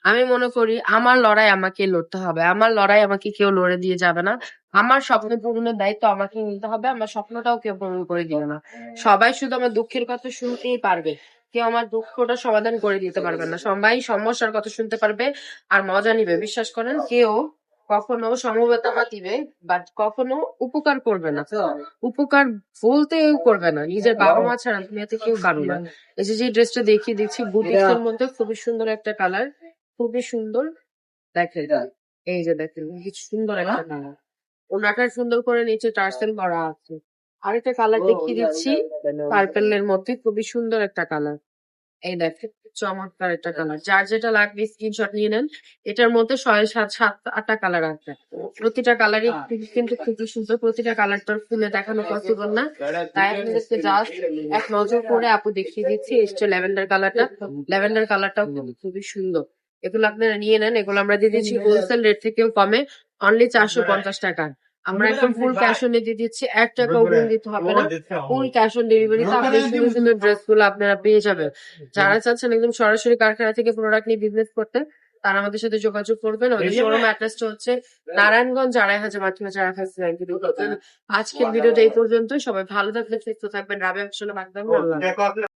আমি মনে করি আমার লড়াই আমাকে লড়তে হবে। আমার লড়াই আমাকে কেউ লড়ে দিয়ে যাবে না। আমার স্বপ্ন পূরণের দায়িত্ব আমাকে নিতে হবে। আমার স্বপ্নটাও কেউ পূরণ করে দিবে না। সবাই শুধু আমার দুঃখের কথা শুনতেই পারবে। কেউ আমার দুঃখটা সমাধান করে দিতে পারবে না। সবাই সমস্যার কথা শুনতে পারবে আর মজা নিবে। বিশ্বাস করেন, কেউ কখনো সমবেতনা দিবে বাট কখনো উপকার করবে না। উপকার বলতেও করবে না। নিজের বাবা মা ছাড়া দুনিয়াতে কেউ কারো না। এই যে ড্রেসটা দেখিয়ে দিচ্ছি, বুটিক্স এর মধ্যে খুবই সুন্দর একটা কালার, খুবই সুন্দর। দেখেন, এই যে দেখেন কি সুন্দর একটা কালার। ওনাটা সুন্দর করে নিচে টার্সেল করা আছে। আরেকটা কালার দেখিয়ে দিচ্ছি, পার্পেল এর মধ্যে খুবই সুন্দর একটা কালার। এই দেখেন, চমৎকার একটা কালার। যার যেটা লাগবে স্ক্রিনশট নিয়ে নেন। এটার মধ্যে 6, 7, 8টা কালার আছে। প্রতিটা কালারই কিন্তু খুবই সুন্দর। প্রতিটা কালারটা খুলে দেখানো পসিবল না, তাই আপনাদেরকে জাস্ট এক নজর করে আপু দেখিয়ে দিচ্ছি। এসছে ল্যাভেন্ডার কালারটা। ল্যাভেন্ডার কালারটাও কিন্তু খুবই সুন্দর। এগুলো আপনারা নিয়ে নেন। এগুলো আমরা দিয়ে দিচ্ছি হোলসেল রেট থেকেও কমে, অনলি 450 টাকা। আমরা একদম ফুল ক্যাশ অন দিয়ে দিচ্ছি, 1 টাকাও বিল দিতে হবে না। ফুল ক্যাশ অন ডেলিভারিতে আপনার সুন্দর সুন্দর ড্রেস গুলো আপনারা পেয়ে যাবেন। যারা চাচ্ছেন একদম সরাসরি কারখানা থেকে প্রোডাক্ট নিয়ে বিজনেস করতে, তারা আমাদের সাথে যোগাযোগ করবেন। ওদের শোরুম অ্যাড্রেসটা হচ্ছে নারায়ণগঞ্জ 2,500 আজকের ভিডিওটা এই পর্যন্ত। সবাই ভালো থাকবেন, সুস্থ থাকবেন। রাবেয়া আসলে